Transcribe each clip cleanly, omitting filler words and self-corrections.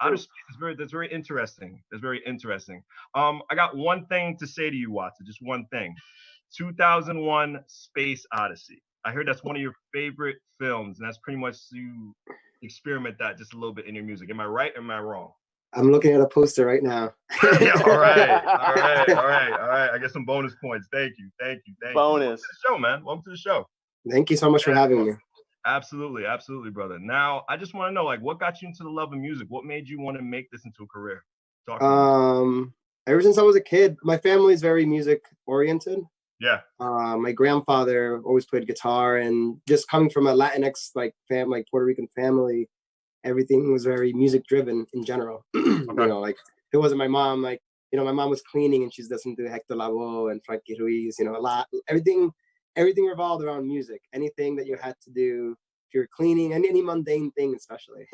outer space is very interesting. That's very interesting. I got one thing to say to you, Watson. Just one thing. 2001: Space Odyssey. I heard that's one of your favorite films, and that's pretty much you experiment that just a little bit in your music. Am I right or am I wrong? I'm looking at a poster right now. Yeah, all right. I get some bonus points. Thank you. Bonus. Welcome to the show, man. Welcome to the show. Thank you so much for having me. Absolutely, brother. Now, I just want to know, like, what got you into the love of music? What made you want to make this into a career? Ever since I was a kid, my family is very music oriented. Yeah. My grandfather always played guitar, and just coming from a Latinx like Puerto Rican family, everything was very music driven in general. Okay. You know, like if it wasn't my mom, like, you know, my mom was cleaning and she's listening to Hector Lavoe and Frankie Ruiz, you know, a lot. Everything revolved around music. Anything that you had to do, if you're cleaning, and any mundane thing especially.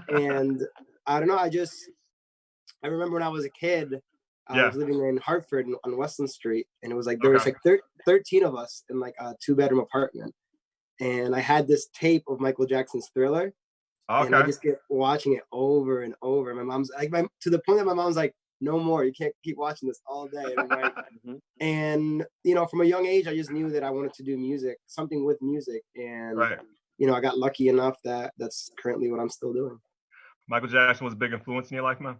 And I don't know, I remember when I was a kid, I was living in Hartford on Weston Street, and it was like there was like 13 of us in like a 2-bedroom apartment, and I had this tape of Michael Jackson's Thriller, and I just kept watching it over and over. My mom's like, to the point that my mom's like, "No more! You can't keep watching this all day." And I'm like, and you know, from a young age, I just knew that I wanted to do music, something with music, and you know, I got lucky enough that that's currently what I'm still doing. Michael Jackson was a big influence in your life, man?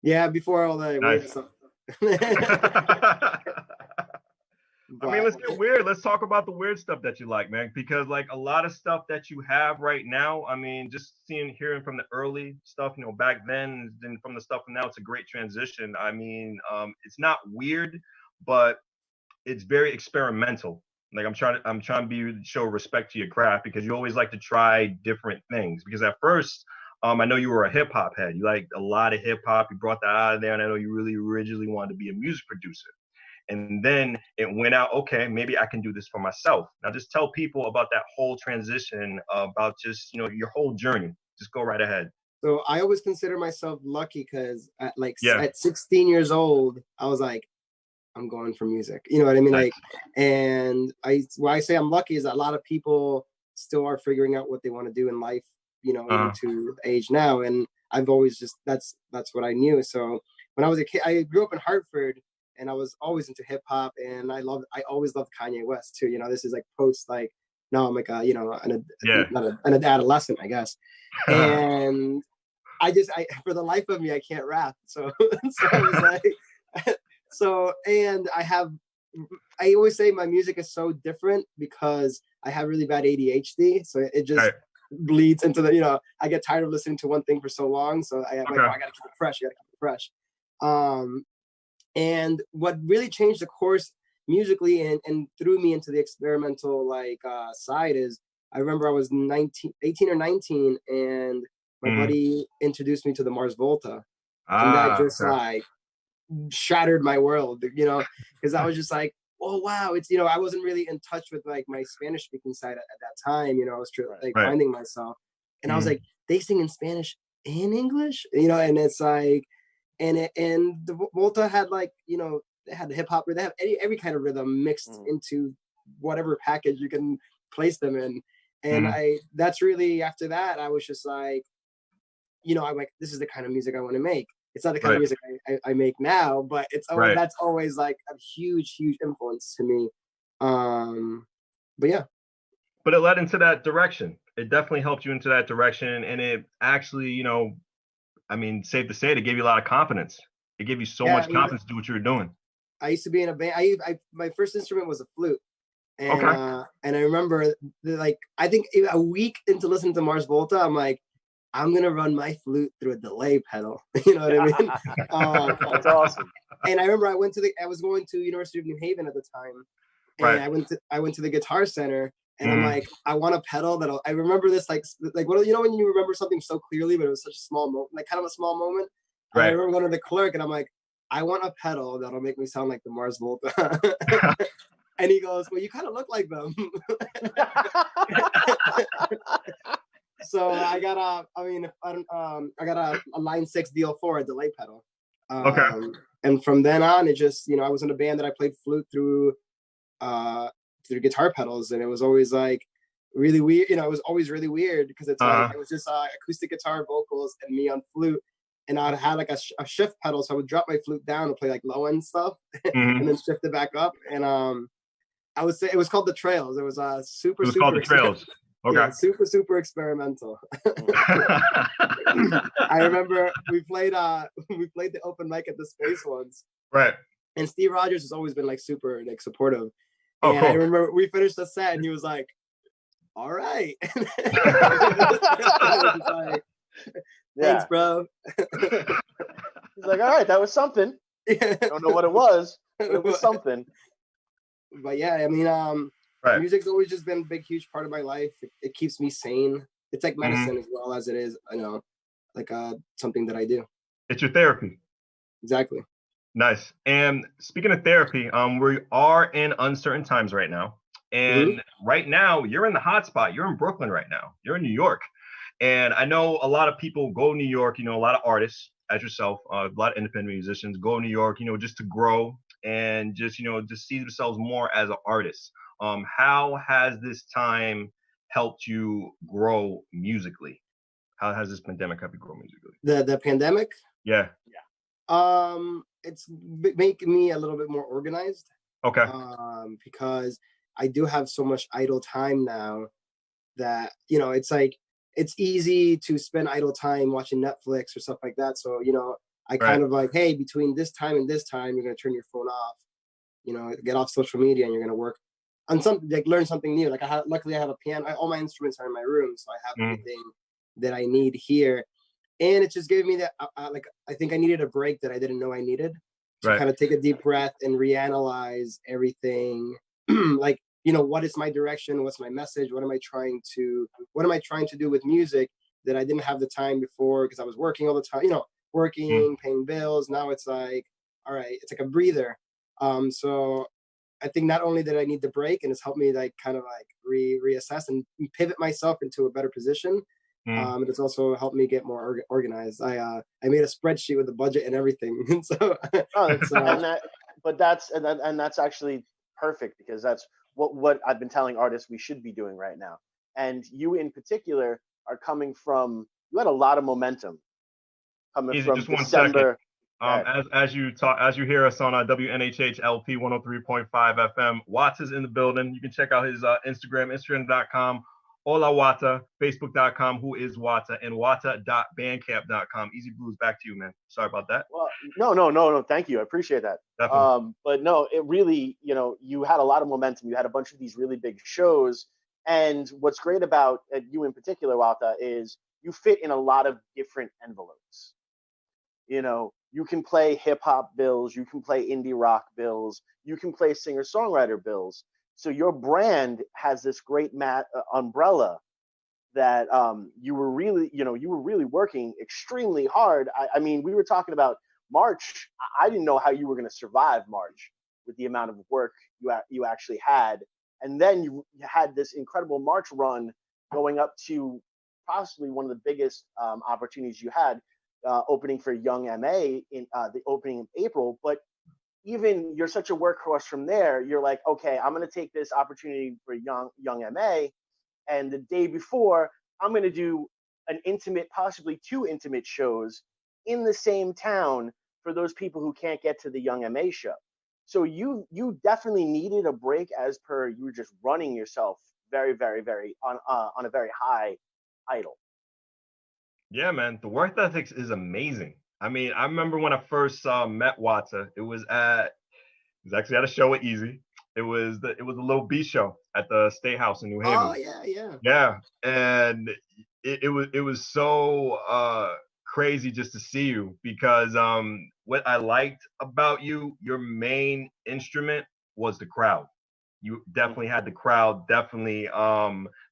Yeah, before all that weird stuff. I mean, let's get weird. Let's talk about the weird stuff that you like, man. Because like a lot of stuff that you have right now, I mean, just hearing from the early stuff, you know, back then, and from the stuff now, it's a great transition. I mean, it's not weird, but it's very experimental. Like I'm trying to show respect to your craft, because you always like to try different things. Because at first, I know you were a hip hop head. You liked a lot of hip hop. You brought that out of there, and I know you really originally wanted to be a music producer. And then it went out, okay, maybe I can do this for myself. Now just tell people about that whole transition, about just, you know, your whole journey. Just go right ahead. So I always consider myself lucky, because at 16 years old, I was like, I'm going for music. You know what I mean? Like, and why I say I'm lucky is that a lot of people still are figuring out what they want to do in life, you know, into age now. And I've always just, that's what I knew. So when I was a kid, I grew up in Hartford, and I was always into hip hop, and I always loved Kanye West too. You know, this is like post, like, now I'm like you know, an adolescent, I guess. And I for the life of me, I can't rap. So I was like, and I always say my music is so different because I have really bad ADHD. So it just bleeds into the, you know, I get tired of listening to one thing for so long. So I gotta keep it fresh. And what really changed the course musically and threw me into the experimental side is, I remember I was 18 or 19, and my buddy introduced me to the Mars Volta. And that just like shattered my world, you know, because I was just like, oh wow, it's, you know, I wasn't really in touch with like my Spanish speaking side at that time, you know, I was finding myself, and I was like, they sing in Spanish and English, you know, and it's like, and the Volta had like, you know, they had the hip hop, they have every kind of rhythm mixed into whatever package you can place them in. And that's really, after that, I was just like, you know, I'm like, this is the kind of music I want to make. It's not the kind of music I make now, but it's always, that's always like a huge influence to me. But yeah. But it led into that direction. It definitely helped you into that direction. And it actually, you know, I mean, safe to say, it gave you a lot of confidence. It gave you so much confidence to do what you were doing. I used to be in a band. My first instrument was a flute. And and I remember, like, I think a week into listening to Mars Volta, I'm like, I'm going to run my flute through a delay pedal. You know what I mean? That's awesome. And I remember I was going to University of New Haven at the time. And I went to the Guitar Center, and I'm like, I want a pedal I remember this, like what, you know, when you remember something so clearly, but it was such a small moment, like kind of a small moment. I remember going to the clerk, and I'm like, I want a pedal that'll make me sound like the Mars Volta. And he goes, well, you kind of look like them. So I got a Line 6 DL4, a delay pedal. And from then on, it just, you know, I was in a band that I played flute through guitar pedals, and it was always like, really weird. You know, it was always really weird because it's like Uh-huh. it was just acoustic guitar, vocals, and me on flute. And I had like a shift pedal, so I would drop my flute down and play like low end stuff, and Hmm. then shift it back up. And I would say it was called the Trails. It was It was called the Trails. yeah, Okay. super experimental. I remember we played the open mic at the Space once, Right. and Steve Rogers has always been like super like supportive. Oh, And I cool. remember we finished the set, and he was like, "All right." Like, thanks, Yeah. bro. He's like, all right, that was something. Don't know what it was, but it was something. But yeah, I mean, Right. music's always just been a big, huge part of my life. It keeps me sane. It's like medicine Hmm. as well as it is, like something that I do. It's your therapy. Exactly. Nice. And speaking of therapy, we are in uncertain times right now. And right now, you're in the hot spot. You're in Brooklyn right now. You're in New York. And I know a lot of people go to New York, you know, a lot of artists as yourself, a lot of independent musicians go to New York, you know, just to grow and just, you know, just see themselves more as an artist. How has this time helped you grow musically? How has this pandemic helped you grow musically? The pandemic, Yeah. it's making me a little bit more organized. Okay. Because I do have so much idle time now that, you know, it's like it's easy to spend idle time watching Netflix or stuff like that. So, you know, I kind Right. of like, hey, between this time and this time, you're gonna turn your phone off, you know, get off social media, and you're gonna work on something, like learn something new. Like luckily I have a piano. All my instruments are in my room, so I have Mm. everything that I need here. And it's just giving me that, like, I think I needed a break that I didn't know I needed, to Right. kind of take a deep breath and reanalyze everything. Like, you know, what is my direction? What's my message? What am I trying to do with music that I didn't have the time before because I was working all the time, you know, Mm. working, paying bills. Now it's like, all right, it's like a breather. So I think not only did I need the break, and it's helped me like kind of like reassess and pivot myself into a better position. Mm. And it's also helped me get more organized. I made a spreadsheet with the budget and everything. And so Oh, it's and that's actually perfect because that's what I've been telling artists we should be doing right now. And you in particular are coming from you had a lot of momentum coming Easy, from just 1 second. December. Right. As you hear us on WNHH LP 103.5 FM, Watts is in the building. You can check out his Instagram.com, Hola Wata, Facebook.com, Who is Wata, and Wata.bandcamp.com. Easy Blues, back to you, man. Sorry about that. Well, no. Thank you. I appreciate that. Definitely. But no, it really, you know, you had a lot of momentum. You had a bunch of these really big shows. And what's great about you in particular, Walter, is you fit in a lot of different envelopes. You know, you can play hip hop bills, you can play indie rock bills, you can play singer songwriter bills. So your brand has this great umbrella that you were really working extremely hard. I mean, we were talking about March. I didn't know how you were going to survive March with the amount of work you actually had, and then you had this incredible March run going up to possibly one of the biggest opportunities you had, opening for Young MA in the opening in April. But even you're such a workhorse from there. You're like, okay, I'm going to take this opportunity for Young MA, and the day before I'm going to do an intimate, possibly two intimate shows in the same town for those people who can't get to the Young MA show. So you definitely needed a break, as per you were just running yourself very on a very high idle. Yeah, man. The work ethics is amazing. I mean, I remember when I first met Wata, it was actually at a show at Easy. It was a little B show at the State House in New Haven. Oh yeah. Yeah, and it was so crazy just to see you because what I liked about you, your main instrument was the crowd. You definitely had the crowd definitely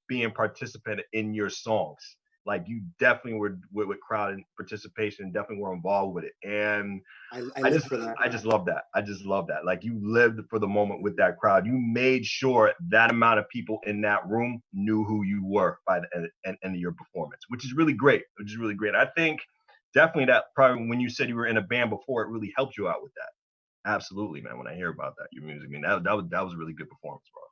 being participant in your songs. Like you definitely were with crowd and participation, definitely were involved with it. And I live for that. I just love that. I just love that. Like you lived for the moment with that crowd. You made sure that amount of people in that room knew who you were by the end of your performance, which is really great. Which is really great. I think definitely that probably when you said you were in a band before, it really helped you out with that. Absolutely, man. When I hear about that, your music, I mean, that was a really good performance, bro.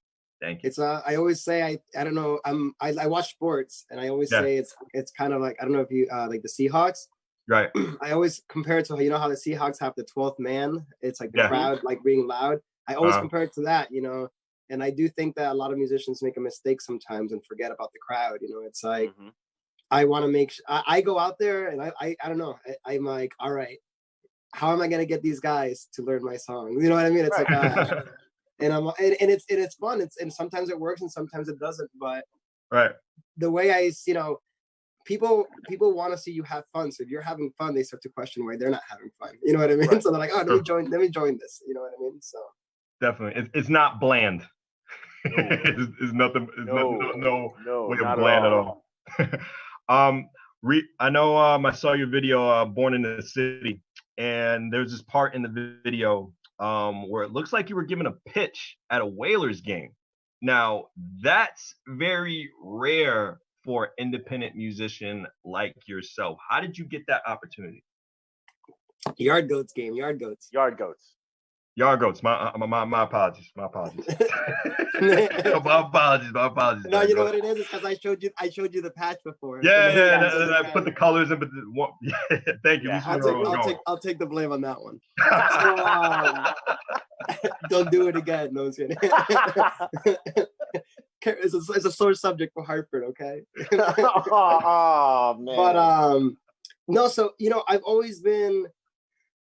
Thank you. It's I always say I don't know, I watch sports, and I always say it's kind of like, I don't know if you like the Seahawks. Right. I always compare it to, you know how the Seahawks have the 12th man. It's like the crowd like being loud. I always compare it to that, you know. And I do think that a lot of musicians make a mistake sometimes and forget about the crowd. You know, it's like I want to make I go out there, and I don't know. I'm like, all right, how am I gonna get these guys to learn my songs? You know what I mean? It's like and it's fun. And sometimes it works and sometimes it doesn't. But the way you know, people want to see you have fun. So if you're having fun, they start to question why they're not having fun. You know what I mean? So they're like, oh, let me join this. You know what I mean? So definitely, it's not bland. It's nothing. No way of bland at all. I know. I saw your video, "Born in the City," and there's this part in the video where it looks like you were giving a pitch at a Whalers game. Now, that's very rare for an independent musician like yourself. How did you get that opportunity? Yard Goats game. Yard Goats. My apologies. My apologies. My apologies. No, you know what it is? It's because I showed you the patch before. Yeah. And I put the colors in, but thank you. I'll take the blame on that one. So, don't do it again. No, it's kidding. It's a sore subject for Hartford, okay? Oh man. But no, so you know, I've always been,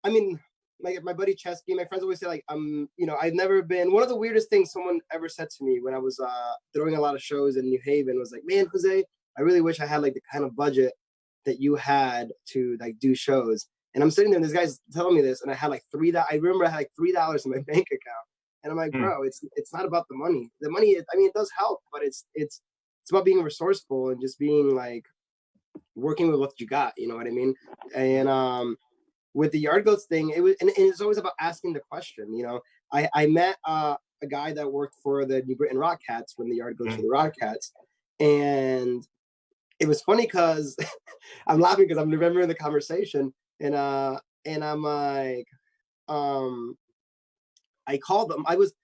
I mean, my buddy Chesky, my friends always say, like, you know, I've never been, one of the weirdest things someone ever said to me when I was throwing a lot of shows in New Haven was like, man, Jose, I really wish I had like the kind of budget that you had to like do shows. And I'm sitting there and this guy's telling me this, and I had like I remember I had like $3 in my bank account. And I'm like, bro, it's not about the money. The money, I mean, it does help, but it's about being resourceful and just being like working with what you got, you know what I mean? And with the Yard Goats thing, it was, and it's always about asking the question. You know, I met a guy that worked for the New Britain Rock Cats when the Yard Goats were the Rock Cats, and it was funny because I'm laughing because I'm remembering the conversation, and I'm like, I called them. I was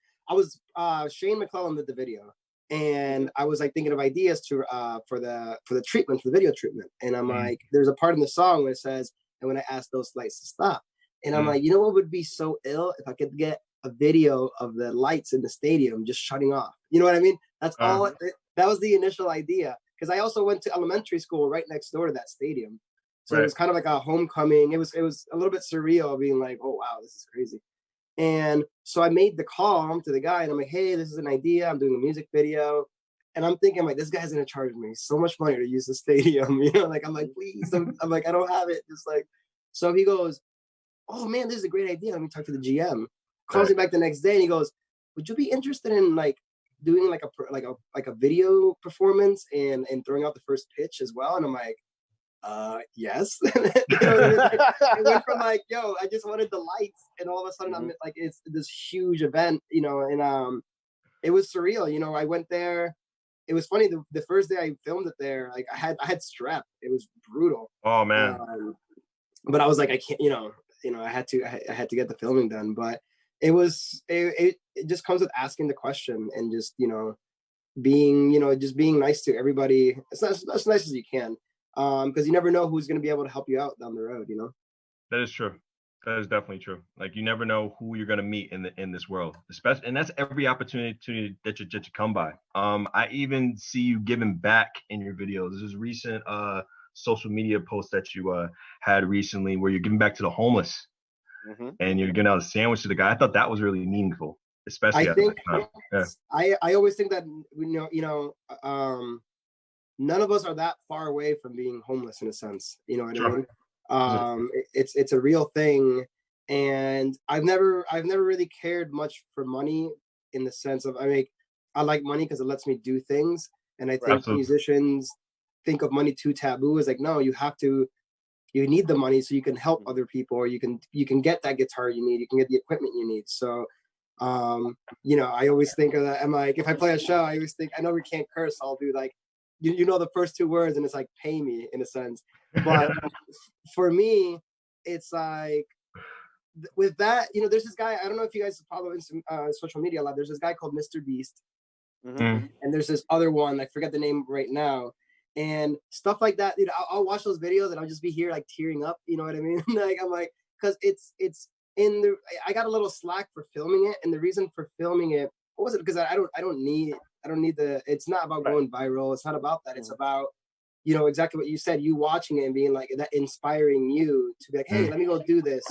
Shane McClellan did the video, and I was like thinking of ideas to for the treatment, for the video treatment, and I'm like, there's a part in the song where it says, and when I asked those lights to stop, and I'm like, you know what would be so ill if I could get a video of the lights in the stadium just shutting off. You know what I mean? That's all. That was the initial idea, because I also went to elementary school right next door to that stadium, so it was kind of like a homecoming. It was a little bit surreal, being like, oh wow, this is crazy. And so I made the call to the guy, and I'm like, hey, this is an idea. I'm doing a music video. And I'm thinking, like, this guy's going to charge me so much money to use the stadium. You know, like, I'm like, please. I'm like, I don't have it. Just like, so he goes, oh, man, this is a great idea. Let me talk to the GM. Calls me back the next day, and he goes, would you be interested in, like, doing, like a video performance and throwing out the first pitch as well? And I'm like, yes. You know, it went from like, yo, I just wanted the lights, and all of a sudden I'm like, it's this huge event, you know, and it was surreal. You know, I went there. It was funny, the first day I filmed it there, like I had strep. It was brutal. Oh man. But I was like, I can't, you know, I had to get the filming done. But it just comes with asking the question and just, you know, being nice to everybody. It's not as nice as you can. Because you never know who's going to be able to help you out down the road, you know? That is true. That is definitely true. Like, you never know who you're going to meet in this world, especially, and that's every opportunity that you come by. I even see you giving back in your videos. There's this recent social media post that you had recently where you're giving back to the homeless, and you're giving out a sandwich to the guy. I thought that was really meaningful, especially I think I always think that, you know, none of us are that far away from being homeless, in a sense. You know what I mean? It's a real thing, and I've never really cared much for money, in the sense of, I like money because it lets me do things, and I think musicians think of money too taboo. It's like, no, you need the money so you can help other people, or you can get that guitar you need, you can get the equipment you need. So you know, I always think of that. I'm like, if I play a show, I always think, I know we can't curse, so I'll do like, you know, the first two words, and it's like, pay me, in a sense. But for me, it's like, with that, you know, there's this guy, I don't know if you guys follow social media a lot. There's this guy called Mr. Beast, And there's this other one, I forget the name right now, and stuff like that. I'll watch those videos and I'll just be here like tearing up. You know what I mean? Like I'm like, because it's in the. I got a little slack for filming it, and the reason for filming it was it because I don't need the. It's not about going viral. It's not about that. It's about exactly what you said. You watching it and being like that, inspiring you to be like, hey, let me go do this,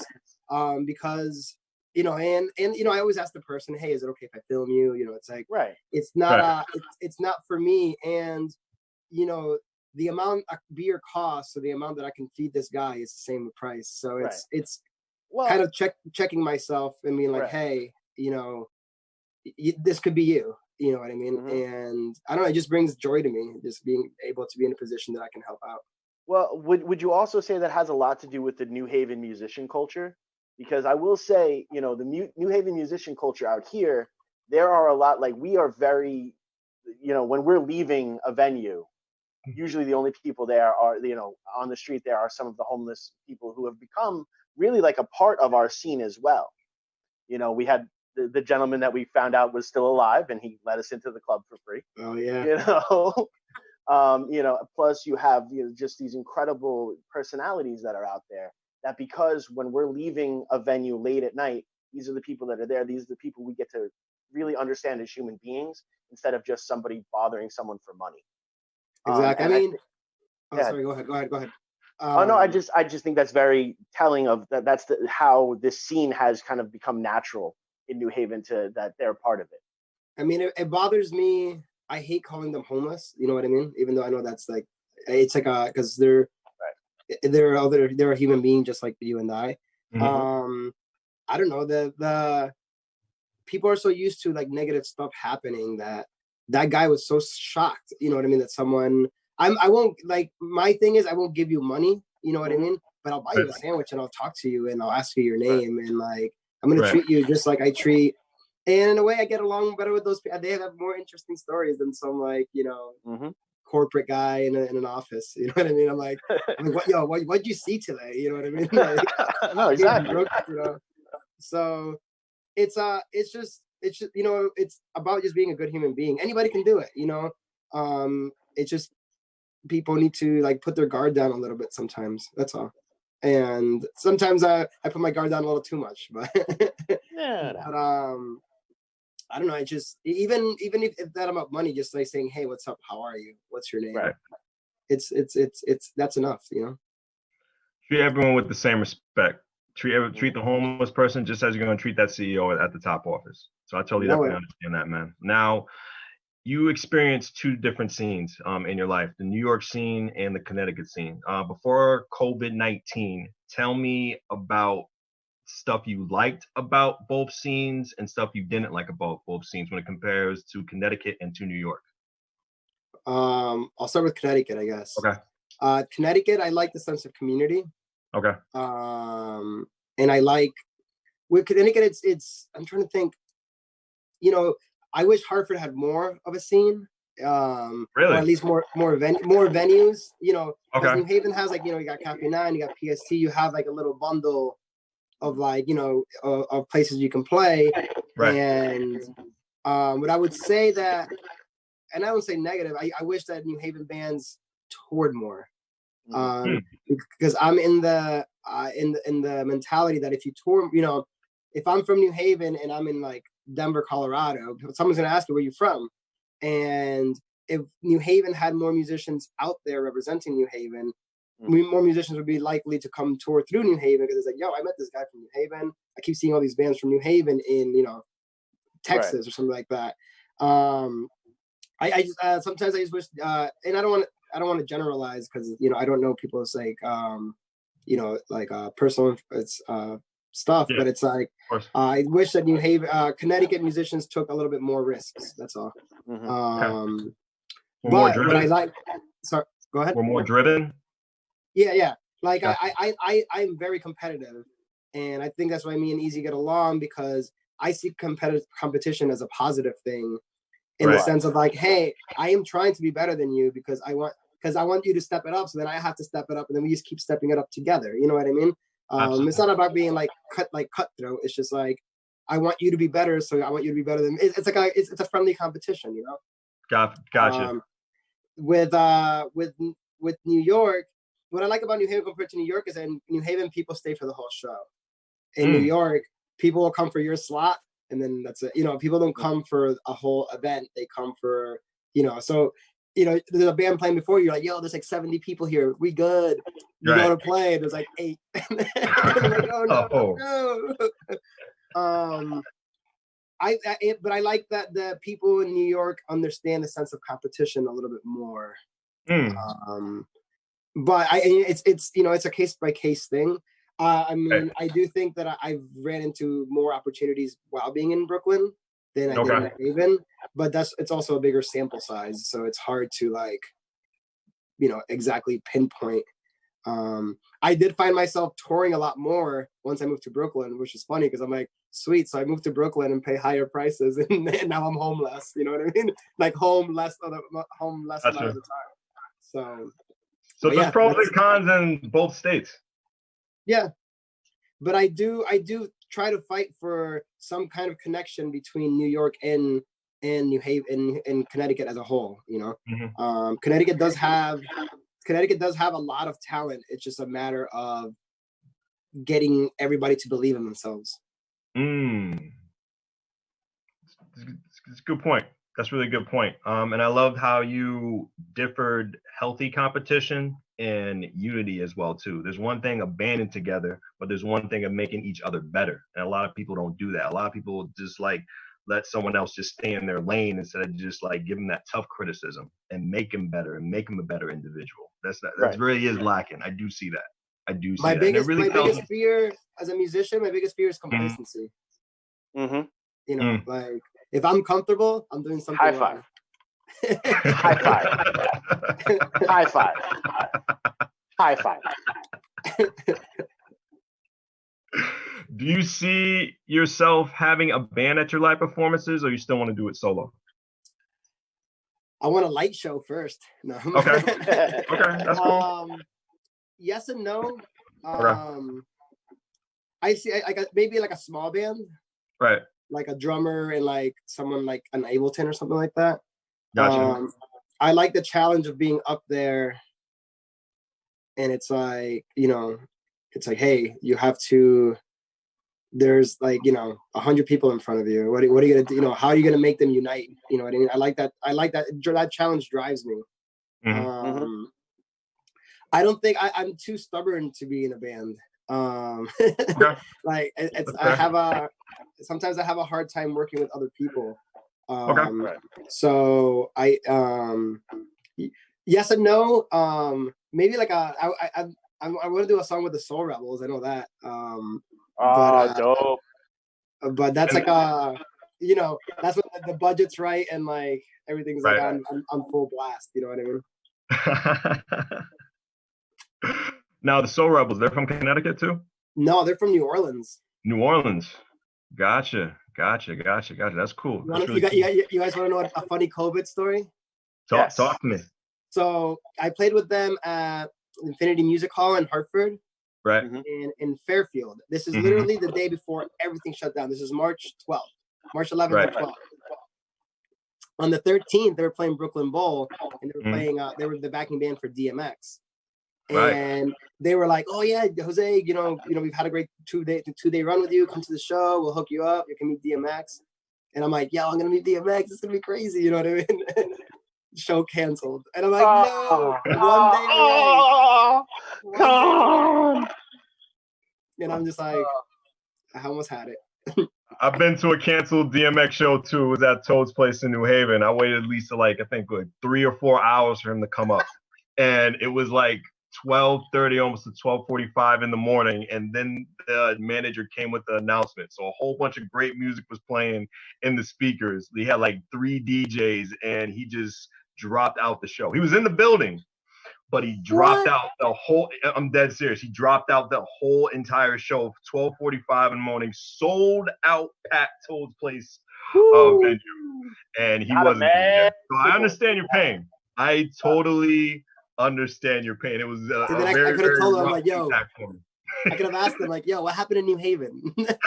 because. And I always ask the person, hey, is it okay if I film you? It's like, it's not, it's not for me. And, the amount a beer costs, so the amount that I can feed this guy is the same price. So it's kind of checking myself and being like, hey, this could be you, you know what I mean? And I don't know, it just brings joy to me, just being able to be in a position that I can help out. Well, would you also say that has a lot to do with the New Haven musician culture? Because I will say, the New Haven musician culture out here, there are a lot, like we are very, when we're leaving a venue, usually the only people there are, on the street there are some of the homeless people who have become really like a part of our scene as well. We had the gentleman that we found out was still alive and he let us into the club for free. Oh, yeah. Plus you have just these incredible personalities that are out there. That because when we're leaving a venue late at night, these are the people that are there. These are the people we get to really understand as human beings instead of just somebody bothering someone for money. Exactly. Sorry. Go ahead. No, I just think that's very telling of that. That's how this scene has kind of become natural in New Haven that they're part of it. I mean, it bothers me. I hate calling them homeless. You know what I mean? Even though I know that's like, it's like because they're a human being just like you and I. I don't know, the people are so used to like negative stuff happening that guy was so shocked, you know what I mean, that someone I won't, like, my thing is I won't give you money, you know what I mean, but I'll buy you a sandwich and I'll talk to you and I'll ask you your name and like I'm gonna treat you just like I treat, and in a way I get along better with those people. They have more interesting stories than some like corporate guy in an office, you know what I mean? I'm like what'd you see today? You know what I mean? Like, no, exactly. So it's just it's about just being a good human being. Anybody can do it, it's just people need to like put their guard down a little bit sometimes. That's all. And sometimes I put my guard down a little too much, but I don't know. I just even if that about money, just like saying, "Hey, what's up? How are you? What's your name?" It's that's enough, Treat everyone with the same respect. Treat the homeless person just as you're going to treat that CEO at the top office. So I totally definitely understand that, man. Now, you experienced two different scenes in your life: the New York scene and the Connecticut scene. Before COVID-19, tell me about stuff you liked about both scenes and stuff you didn't like about both scenes when it compares to Connecticut and to New York. I'll start with Connecticut, I guess. Okay. Connecticut, I like the sense of community. Okay. And I like with Connecticut, it's I'm trying to think, I wish Hartford had more of a scene. Really? Or at least more venues, Okay. New Haven has like, you got Cafe 9, you got PST, you have like a little bundle of like, of places you can play. And what I would say that, and I don't say negative, I wish that New Haven bands toured more. Because I'm in the mentality that if you tour, if I'm from New Haven and I'm in like Denver, Colorado, someone's gonna ask me where you're from. And if New Haven had more musicians out there representing New Haven, more musicians would be likely to come tour through New Haven, because it's like, yo, I met this guy from New Haven. I keep seeing all these bands from New Haven in, Texas or something like that. I just sometimes I just wish, and I don't want to generalize because I don't know people's like personal stuff, but it's like I wish that New Haven, Connecticut musicians took a little bit more risks. That's all. But what I like, sorry, go ahead. We're more driven. Yeah. Like I'm very competitive, and I think that's why me and Easy get along, because I see competition as a positive thing, in the sense of like, hey, I am trying to be better than you because I want you to step it up, so then I have to step it up, and then we just keep stepping it up together. You know what I mean? It's not about being like cutthroat. It's just like I want you to be better, so I want you to be better than me. It's like it's a friendly competition, you know. Gotcha. With New York, what I like about New Haven compared to New York is that in New Haven people stay for the whole show. In New York, people will come for your slot, and then that's it. You know, people don't come for a whole event; they come for, you know. So, you know, there's a band playing before you. You're like, yo, there's like 70 people here. We good. You go to play, and there's like 8. I'm like, oh no. But I like that the people in New York understand the sense of competition a little bit more. But it's you know, it's a case by case thing. I mean, I do think that I've ran into more opportunities while being in Brooklyn than I did in New Haven, but it's also a bigger sample size, so it's hard to like, you know, exactly pinpoint. I did find myself touring a lot more once I moved to Brooklyn, which is funny because I'm like, sweet. So I moved to Brooklyn and pay higher prices, and now I'm homeless. You know what I mean? Like home less amount of the time. So there's pros and cons in both states. Yeah, but I do try to fight for some kind of connection between New York and New Haven and Connecticut as a whole. You know, Connecticut does have a lot of talent. It's just a matter of getting everybody to believe in themselves. It's a good point. That's really a good point. And I love how you differed healthy competition and unity as well too. There's one thing of banding together, but there's one thing of making each other better. And a lot of people don't do that. A lot of people just like let someone else just stay in their lane instead of just like give them that tough criticism and make them better and make them a better individual. That's really is lacking. I do see that. My biggest fear as a musician, my biggest fear is complacency. You know, like if I'm comfortable, I'm doing something. High five. High five. High five. High five. Do you see yourself having a band at your live performances, or you still want to do it solo? I want a light show first. No. Okay. That's cool. Yes and no. I see. I got maybe like a small band, right? Like a drummer and like someone like an Ableton or something like that. Gotcha. I like the challenge of being up there, and it's like, you know, it's like, hey, you have to. There's like, you know, 100 people in front of you. What are you gonna do? You know, how are you gonna make them unite? You know what I mean? I like that. That challenge drives me. I don't think I'm too stubborn to be in a band. Like sometimes I have a hard time working with other people. So yes and no. Maybe like I want to do a song with the Soul Rebels. I know that. Dope. But that's like you know, that's when the budget's right and like everything's like on full blast. You know what I mean? Now the Soul Rebels, they're from Connecticut too? No, they're from New Orleans. New Orleans. Gotcha. That's cool. You guys want to know a funny COVID story? Talk to me. So I played with them at Infinity Music Hall in Hartford. Right. In Fairfield. This is literally the day before everything shut down. This is March 12th. March 11th and 12th. On the 13th, they were playing Brooklyn Bowl, and they were playing. They were the backing band for DMX. And they were like, "Oh yeah, Jose, you know, we've had a great two-day run with you. Come to the show. We'll hook you up. You can meet DMX." And I'm like, "Yo, I'm gonna meet DMX. It's gonna be crazy." You know what I mean? Show canceled, and I'm like, "No, one day away." And I'm just like, I almost had it. I've been to a canceled DMX show too. It was at Toad's Place in New Haven. I waited at least like 3 or 4 hours for him to come up, and it was like 12:30, almost to 12:45 in the morning, and then the manager came with the announcement. So a whole bunch of great music was playing in the speakers. He had like 3 DJs, and he just dropped out the show. He was in the building, but he dropped out the whole. I'm dead serious. He dropped out the whole entire show. 12:45 in the morning, sold out, packed Toad's Place venue, and he wasn't there. So I understand your pain. I totally understand your pain. It was a very, I could have told him, like, yo, I could have asked them like, yo, what happened in New Haven? It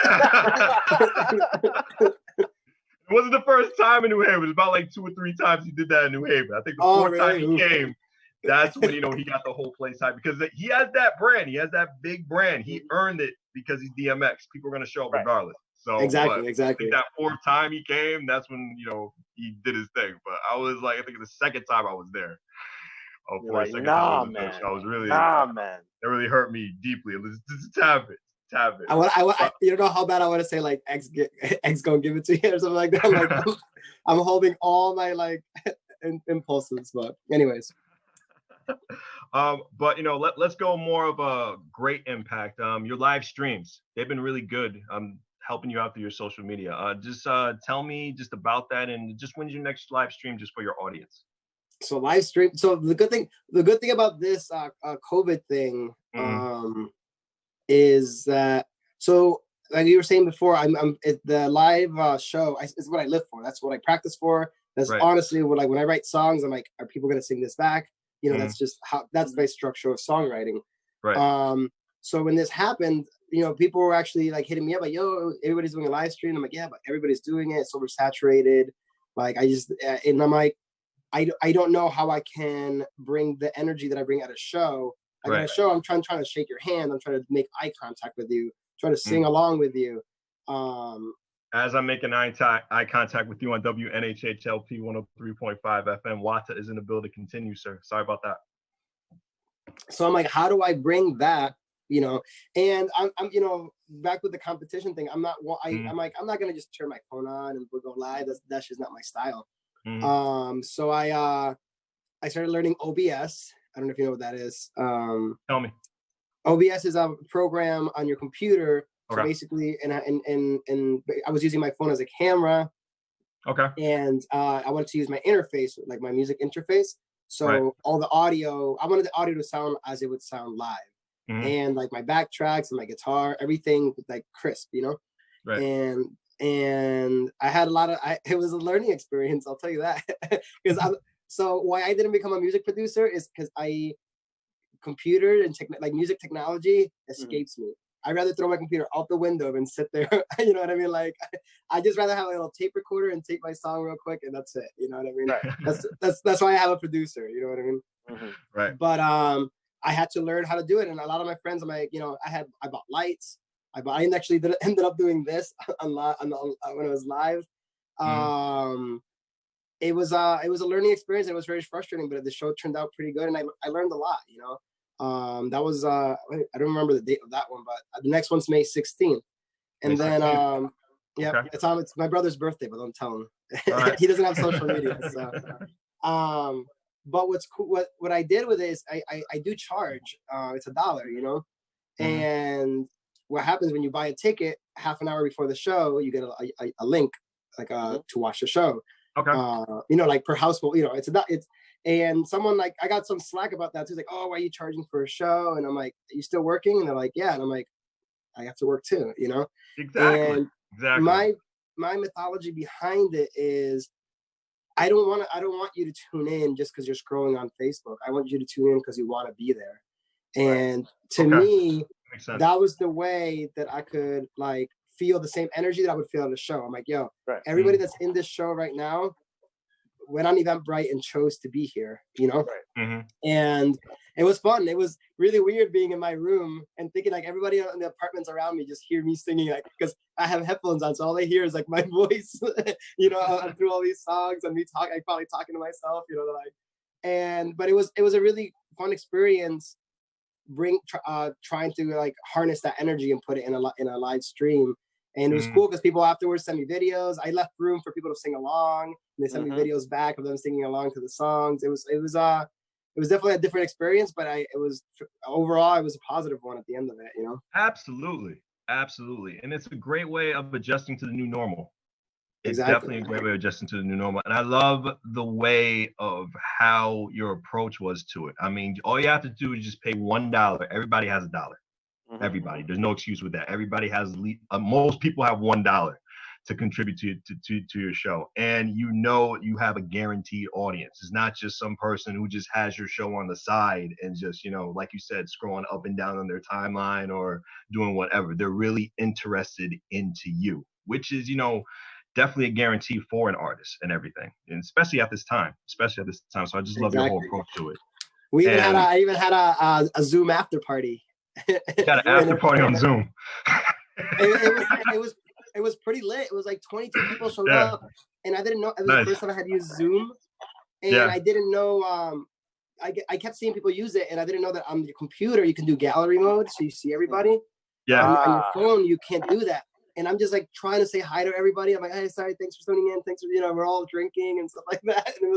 wasn't the first time in New Haven. It was about like 2 or 3 times he did that in New Haven. I think the fourth time he came, that's when, you know, he got the whole place hyped because he has that brand. He has that big brand. He earned it because he's DMX. People are going to show up regardless. So exactly. I think that fourth time he came, that's when, you know, he did his thing. But I was like, I think the second time I was there. For a second time I was there. So I was really, man. That really hurt me deeply. It was just a tad bit. I you don't know how bad I want to say like X gonna give it to you or something like that. Like I'm holding all my like impulses, but anyways. But you know, let's go more of a great impact. Your live streams, they've been really good. Helping you out through your social media. Just tell me just about that, and just when's your next live stream, just for your audience. So live stream. So the good thing about this COVID thing is that, so like you were saying before, the live show is what I live for. That's what I practice for. That's honestly what, like, when I write songs, I'm like, are people gonna sing this back? You know, that's just that's my structure of songwriting. Right. So when this happened, you know, people were actually like hitting me up like, yo, everybody's doing a live stream. I'm like, yeah, but everybody's doing it. It's oversaturated. Like and I'm like, I don't know how I can bring the energy that I bring at a show. Like at a show, I'm trying to shake your hand. I'm trying to make eye contact with you, trying to sing along with you. As I'm making eye contact with you on WNHHLP 103.5 FM, Wata is in the building. Continue, sir. Sorry about that. So I'm like, how do I bring that? You know, and I'm you know, back with the competition thing. I'm like, I'm not gonna just turn my phone on and go live. That's just not my style. So I started learning OBS. I don't know if you know what that is. Tell me. OBS is a program on your computer. So basically, and I was using my phone as a camera. Okay. And I wanted to use my interface, like my music interface. So all the audio, I wanted the audio to sound as it would sound live. And like my backtracks and my guitar, everything like crisp, you know? Right. And I had it was a learning experience, I'll tell you that. So why I didn't become a music producer is because computer and music technology escapes me. I'd rather throw my computer out the window than sit there. You know what I mean? Like, I just rather have a little tape recorder and take my song real quick, and that's it. You know what I mean? Right. That's why I have a producer. You know what I mean? Right. But I had to learn how to do it, and a lot of my friends, I'm like, you know, I bought lights. I ended up doing this when it was live. It was a learning experience. It was very frustrating, but the show turned out pretty good, and I learned a lot. You know. That was I don't remember the date of that one, but the next one's May 16th. And then it's my brother's birthday, but don't tell him. Right. He doesn't have social media. So but what's cool, what I did with it is I do charge. It's $1, you know. And what happens when you buy a ticket, half an hour before the show, you get a link like to watch the show. Okay. You know, like per household, you know, and someone like, I got some slack about that too. He's like, oh, why are you charging for a show? And I'm like, are you still working? And they're like, yeah. And I'm like, I have to work too, you know? Exactly. And my mythology behind it is I don't want you to tune in just because you're scrolling on Facebook. I want you to tune in because you want to be there. And to me, that was the way that I could like feel the same energy that I would feel on the show. I'm like, yo, everybody that's in this show right now went on Eventbrite and chose to be here, you know? And it was fun. It was really weird being in my room and thinking like everybody in the apartments around me just hear me singing, like, because I have headphones on, so all they hear is like my voice, you know, through all these songs and me probably talking to myself, you know, but it was a really fun experience trying to like harness that energy and put it in a live stream. And it was cool because people afterwards sent me videos. I left room for people to sing along, and they sent me videos back of them singing along to the songs. It was definitely a different experience, but overall it was a positive one at the end of it, you know? Absolutely. And it's a great way of adjusting to the new normal. It's definitely a great way of adjusting to the new normal. And I love the way of how your approach was to it. I mean, all you have to do is just pay $1. Everybody has $1. Everybody. There's no excuse with that. Everybody has most people have $1. to contribute to your show, and you know you have a guaranteed audience. It's not just some person who just has your show on the side and just, you know, like you said, scrolling up and down on their timeline or doing whatever. They're really interested into you, which is, you know, definitely a guarantee for an artist and everything, and especially at this time. So I just love your whole approach to it. I even had a Zoom after party. Got an after party on Zoom. It was pretty lit. It was like 22 people showed up, and I didn't know. It was the first time I had used Zoom, and I didn't know. I kept seeing people use it, and I didn't know that on your computer you can do gallery mode, so you see everybody. Yeah. On your phone you can't do that. And I'm just like trying to say hi to everybody. I'm like, hey, sorry, thanks for tuning in. Thanks for, you know, we're all drinking and stuff like that. And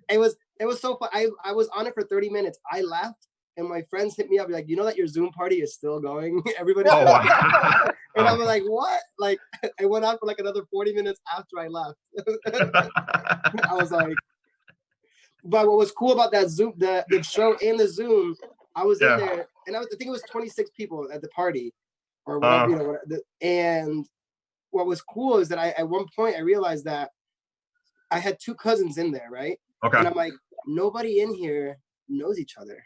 it was so fun. I was on it for 30 minutes. I left, and my friends hit me up like, you know that your Zoom party is still going? Everybody. Oh, wow. And I was like, what? Like, I went on for like another 40 minutes after I left. I was like, but what was cool about that Zoom, the show and the Zoom, I was in there, and I think it was 26 people at the party. Or whatever, you know, and what was cool is that at one point I realized that I had two cousins in there, right? Okay. And I'm like, nobody in here knows each other,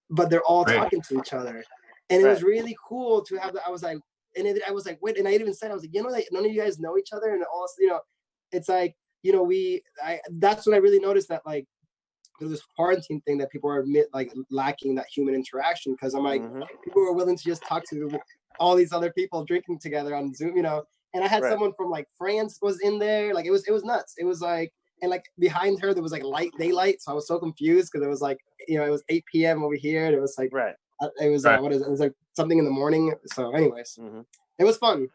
but they're all talking to each other, and it was really cool to have that. I was like, wait, and I even said, I was like, you know, that none of you guys know each other, and all, you know, it's like, you know, that's when I really noticed that, like, there's this quarantine thing that people are like lacking that human interaction, because I'm like, people are willing to just talk to all these other people drinking together on Zoom, you know. And I had someone from like France was in there, like it was nuts. It was like, and like behind her there was like daylight, so I was so confused because it was like, you know, it was 8 p.m. over here, and it was like it was what is it? It was like something in the morning. So anyways, it was fun.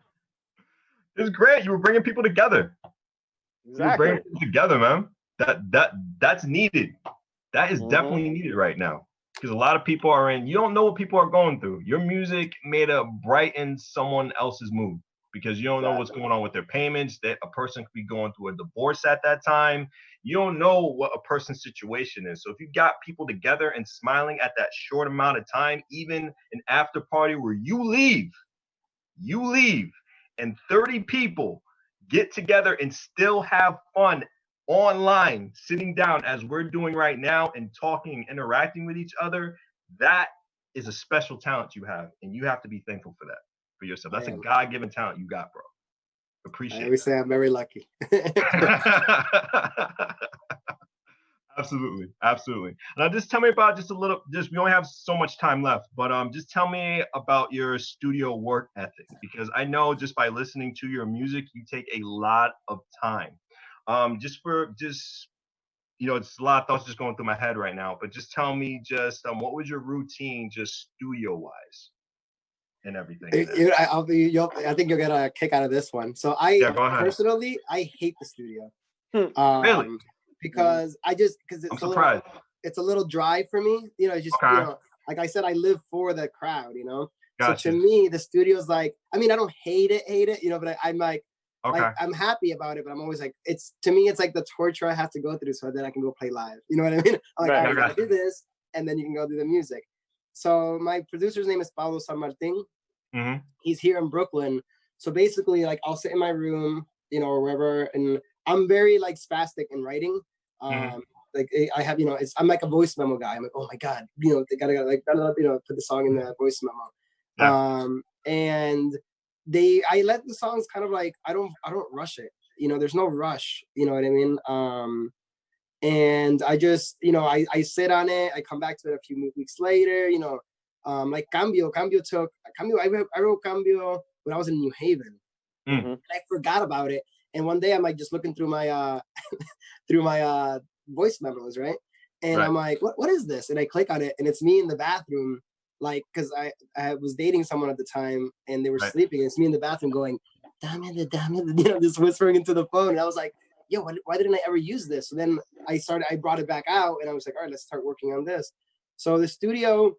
It was great. You were bringing people together. Exactly. You were bringing people together, man. That's needed. That is definitely needed right now, because a lot of people are you don't know what people are going through. Your music may have brightened someone else's mood, because you don't know what's going on with their payments. That a person could be going through a divorce at that time. You don't know what a person's situation is. So if you got people together and smiling at that short amount of time, even an after party where you leave, and 30 people get together and still have fun online, sitting down as we're doing right now and talking, interacting with each other, that is a special talent you have, and you have to be thankful for that for yourself. That's a God-given talent you got, bro. Appreciate it. I always say I'm very lucky. Absolutely. Now, just tell me about we only have so much time left, but just tell me about your studio work ethic, because I know just by listening to your music, you take a lot of time. You know, it's a lot of thoughts just going through my head right now, but just tell me what was your routine just studio wise and everything? I think you'll get a kick out of this one. So personally, I hate the studio. Really? Because it's a little dry for me. You know, it's just, you know, like I said, I live for the crowd, you know? Gotcha. So to me, the studio's like, I mean, I don't hate it, you know, but I'm like, I'm happy about it, but I'm always like, to me, it's like the torture I have to go through so that I can go play live. You know what I mean? I'm like, I gotta do this, and then you can go do the music. So my producer's name is Pablo San Martin. He's here in Brooklyn. So basically, like, I'll sit in my room, you know, or wherever, and I'm very like spastic in writing. Like I have, you know, I'm like a voice memo guy. I'm like, oh my God, you know, they gotta you know, put the song in the voice memo. And I let the songs kind of like, I don't rush it. You know, there's no rush, you know what I mean? And I just, you know, I sit on it. I come back to it a few weeks later, you know, like I wrote Cambio when I was in New Haven. And I forgot about it. And one day I'm like just looking through my voice memos, right? And I'm like, what is this? And I click on it, and it's me in the bathroom, like, because I was dating someone at the time, and they were sleeping. And it's me in the bathroom going, damn it, you know, just whispering into the phone. And I was like, yo, why didn't I ever use this? So then I brought it back out, and I was like, all right, let's start working on this. So the studio's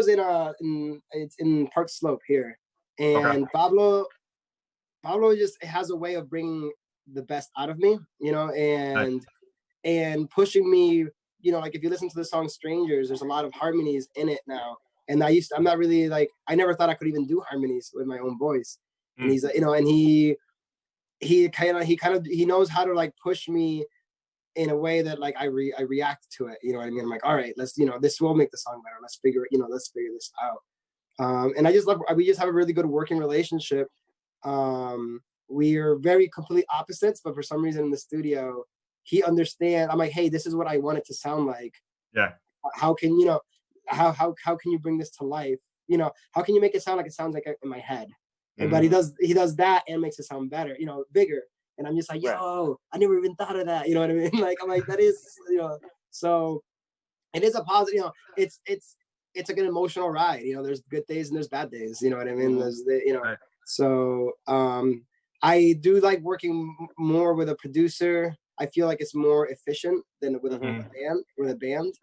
in Park Slope here, and Pablo just has a way of bringing the best out of me, you know, and pushing me, you know, like if you listen to the song Strangers, there's a lot of harmonies in it now. And I'm not really like, I never thought I could even do harmonies with my own voice. and he's and he knows how to like push me in a way that like I react to it. You know what I mean? I'm like, all right, let's this will make the song better. Let's figure this out. And we just have a really good working relationship. We are very complete opposites, but for some reason in the studio, he understands. I'm like, hey, this is what I want it to sound like. Yeah. How can how can you bring this to life? How can you make it sound like it sounds like in my head? But he does that and makes it sound better, bigger. And I'm just like, yo, I never even thought of that. You know what I mean? Like, I'm like, that is, so it is a positive, it's like an emotional ride. There's good days and there's bad days. You know what I mean? There's right. So I do like working more with a producer. I feel like it's more efficient than with a band.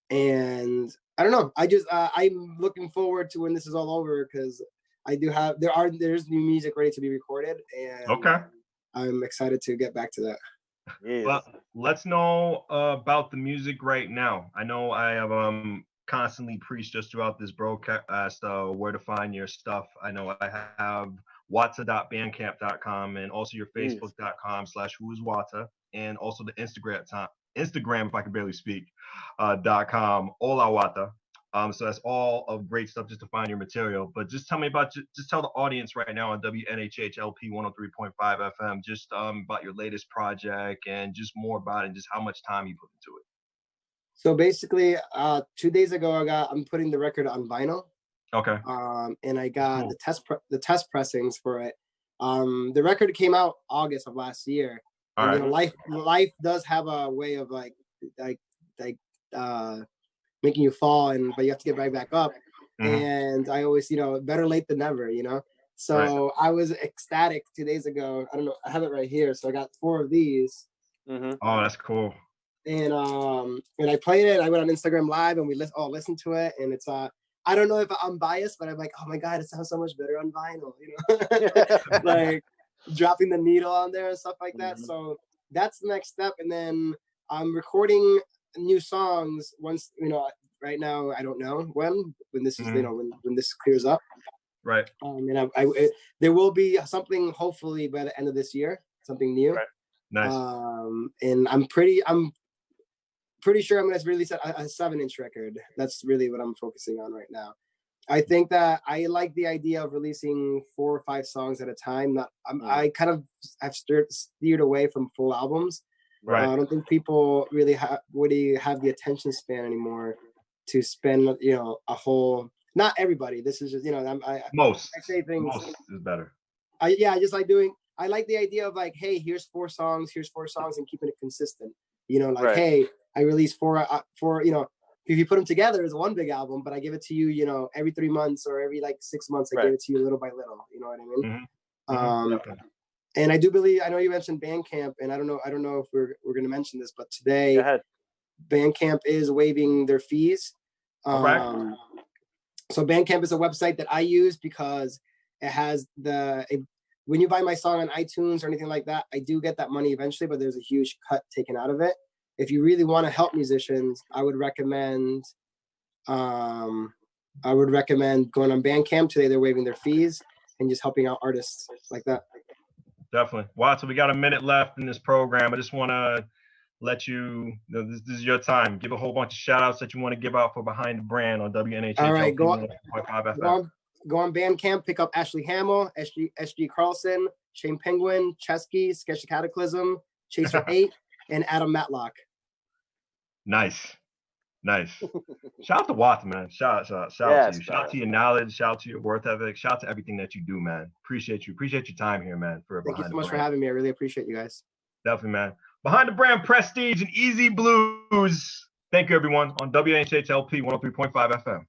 And I don't know. I'm looking forward to when this is all over, because I do have there's new music ready to be recorded, and I'm excited to get back to that. Yes. Well, let's know about the music right now. I know I have constantly preached just throughout this broadcast where to find your stuff. I know I have watsa.bandcamp.com and also your facebook.com/whoiswatsa, and also the Instagram, if I can barely speak, .com, Hola Wata. So that's all of great stuff just to find your material. But just tell me just tell the audience right now on WNHHLP 103.5 FM, just about your latest project and just more about it and just how much time you put into it. So basically, 2 days ago, I'm putting the record on vinyl. Okay. And I got the test pressings for it. The record came out August of last year. All and right. Life does have a way of like making you fall, but you have to get right back up. And I always, better late than never, So I was ecstatic 2 days ago. I don't know, I have it right here. So I got 4 of these. Oh, that's cool. And I played it. I went on Instagram Live and we listened to it. And it's I don't know if I'm biased, but I'm like, oh my God, it sounds so much better on vinyl, like dropping the needle on there and stuff like that. So that's the next step. And then I'm recording new songs once, right now, I don't know when this is, when this clears up. Right. And there will be something hopefully by the end of this year, something new. Right. Nice. And I'm pretty sure I'm going to release a 7-inch record. That's really what I'm focusing on right now. I think that I like the idea of releasing 4 or 5 songs at a time. I kind of have steered away from full albums. Right. I don't think people really have the attention span anymore to spend, a whole. Not everybody. This is just, most. I say things. Most is better. I like the idea of like, hey, here's 4 songs, and keeping it consistent. Hey, I release 4, if you put them together, it's one big album, but I give it to you, every 3 months or every 6 months, I give it to you little by little. You know what I mean? And I do believe, I know you mentioned Bandcamp, and I don't know if we're going to mention this, but today Bandcamp is waiving their fees. Okay. So Bandcamp is a website that I use because it has when you buy my song on iTunes or anything like that, I do get that money eventually, but there's a huge cut taken out of it. If you really want to help musicians, I would recommend going on Bandcamp. Today they're waiving their fees and just helping out artists like that. Definitely. Wow. So we got a minute left in this program. I just want to let you know, this is your time. Give a whole bunch of shout outs that you want to give out for Behind the Brand on WNHH. All right, go on Bandcamp, pick up Ashley Hamill, SG Carlson, Shane Penguin, Chesky, Sketchy Cataclysm, Chaser 8, and Adam Matlock. Nice. Shout out to Watts, man. Shout out to you. Shout out to your knowledge. Shout out to your work ethic. Shout out to everything that you do, man. Appreciate you. Appreciate your time here, man. Thank you so much for having me. I really appreciate you guys. Definitely, man. Behind the Brand, Prestige, and Easy Blues. Thank you, everyone, on WNHHLP 103.5 FM.